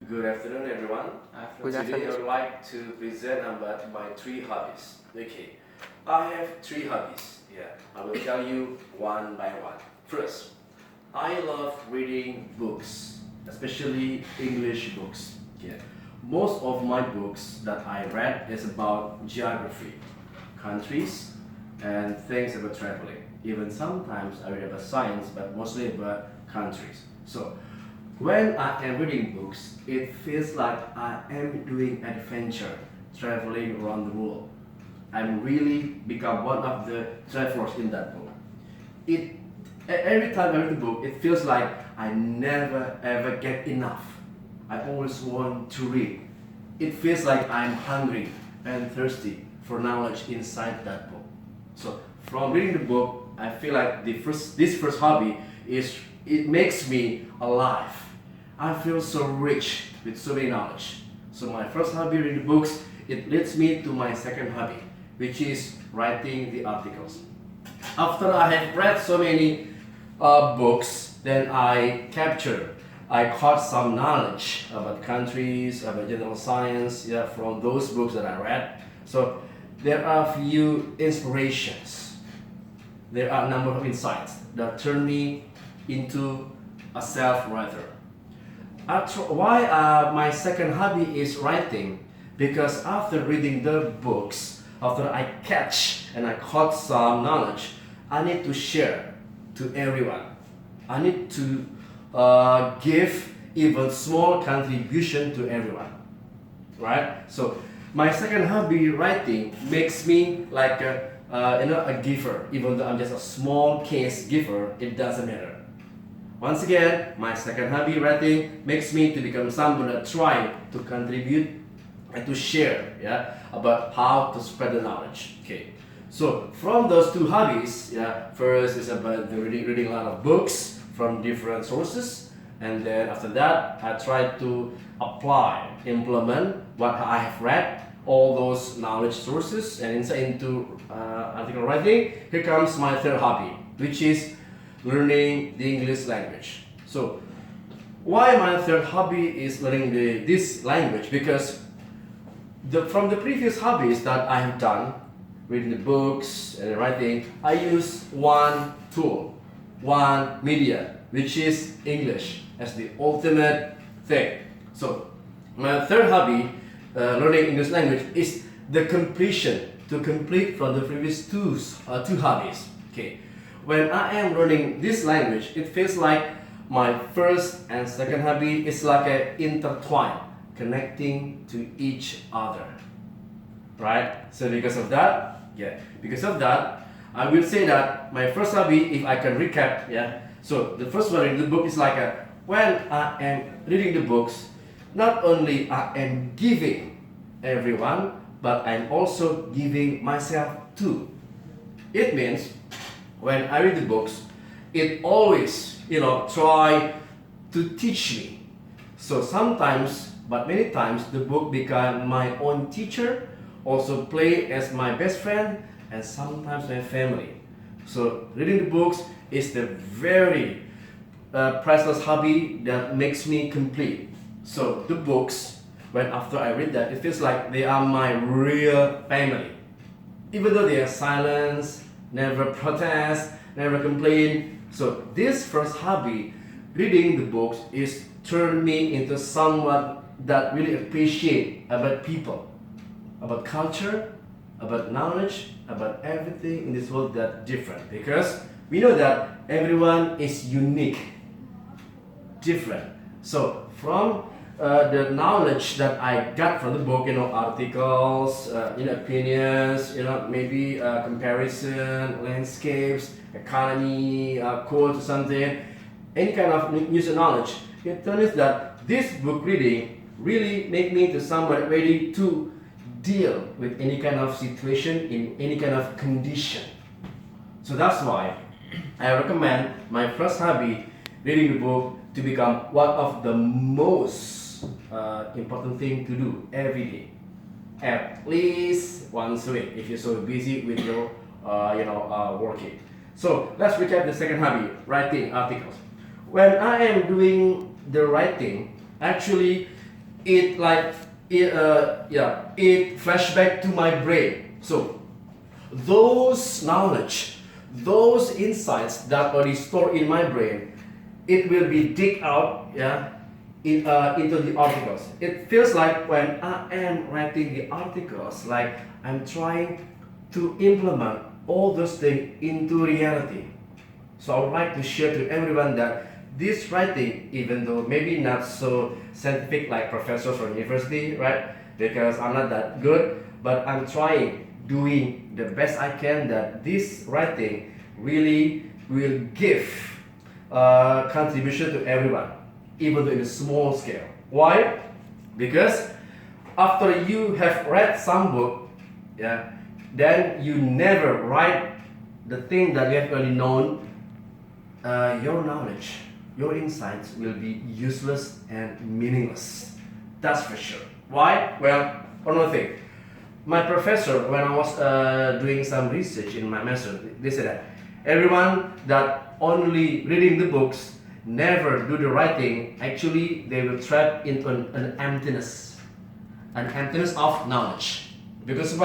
Good afternoon, everyone. Good Today, I afternoon. would like to present about my three hobbies. Okay, I have three hobbies. Yeah, I will tell you one by one. First, I love reading books, especially English books. Yeah, most of my books that I read is about geography, countries, and things about traveling. Even sometimes I read about science, but mostly about countries. So when I am reading books, it feels like I am doing adventure, traveling around the world. I'm really become one of the travelers in that book. It every time I read the book, it feels like I never ever get enough. I always want to read. It feels like I'm hungry and thirsty for knowledge inside that book. So from reading the book, I feel like this first hobby is it makes me alive. I feel so rich with so many knowledge. So my first hobby reading books, it leads me to my second hobby, which is writing the articles. After I have read so many books, then I caught some knowledge about countries, about general science, yeah, from those books that I read. So there are few inspirations. There are a number of insights that turn me into a self-writer. Why my second hobby is writing? Because after reading the books, after I catch and I caught some knowledge, I need to share to everyone. I need to give even small contribution to everyone, right? So my second hobby, writing, makes me like a giver. Even though I'm just a small case giver, it doesn't matter. Once again, my second hobby, writing, makes me to become someone that try to contribute and to share, yeah, about how to spread the knowledge. Okay. So from those two hobbies, yeah, first is about the reading a lot of books from different sources, and then after that, I try to implement what I have read, all those knowledge sources, and insight into article writing. Here comes my third hobby, which is learning the English language. So why my third hobby is learning this language? Because from the previous hobbies that I have done, reading the books and writing, I use one tool, one media, which is English as the ultimate thing. So my third hobby, learning English language, is the completion, to complete from the previous two hobbies. Okay. When I am learning this language, it feels like my first and second hobby is like a intertwine, connecting to each other, right? So because of that, I will say that my first hobby, if I can recap, yeah. So the first one in the book is like when I am reading the books, not only I am giving everyone, but I'm also giving myself too. It means when I read the books, it always, try to teach me. So sometimes, but many times, the book become my own teacher, also play as my best friend, and sometimes my family. So reading the books is the very priceless hobby that makes me complete. So the books, when after I read that, it feels like they are my real family. Even though they are silent, never protest, never complain. So this first hobby, reading the books, is turned me into someone that really appreciate about people, about culture, about knowledge, about everything in this world that different. Because we know that everyone is unique, different. So from the knowledge that I got from the book, articles, opinions, maybe comparison, landscapes, economy, quotes or something, any kind of news and knowledge, it turns that this book reading really make me to someone ready to deal with any kind of situation in any kind of condition. So that's why I recommend my first hobby, reading the book, to become one of the most important thing to do every day, at least once a week if you're so busy with your working. So let's recap the second hobby, writing articles. When I am doing the writing, actually it like it flashback to my brain. So those knowledge, those insights that already stored in my brain, it will be dig out, into the articles. It feels like when I am writing the articles, like I'm trying to implement all those things into reality. So I would like to share to everyone that this writing, even though maybe not so scientific like professors from university, right? Because I'm not that good, but I'm trying, doing the best I can that this writing really will give contribution to everyone, even though in a small scale. Why? Because after you have read some book, then you never write the thing that you have already known. Your knowledge, your insights will be useless and meaningless. That's for sure. Why? Well, another thing. My professor, when I was doing some research in my master, they said that everyone that only reading the books, never do the writing, actually they will trap into an emptiness of knowledge. Because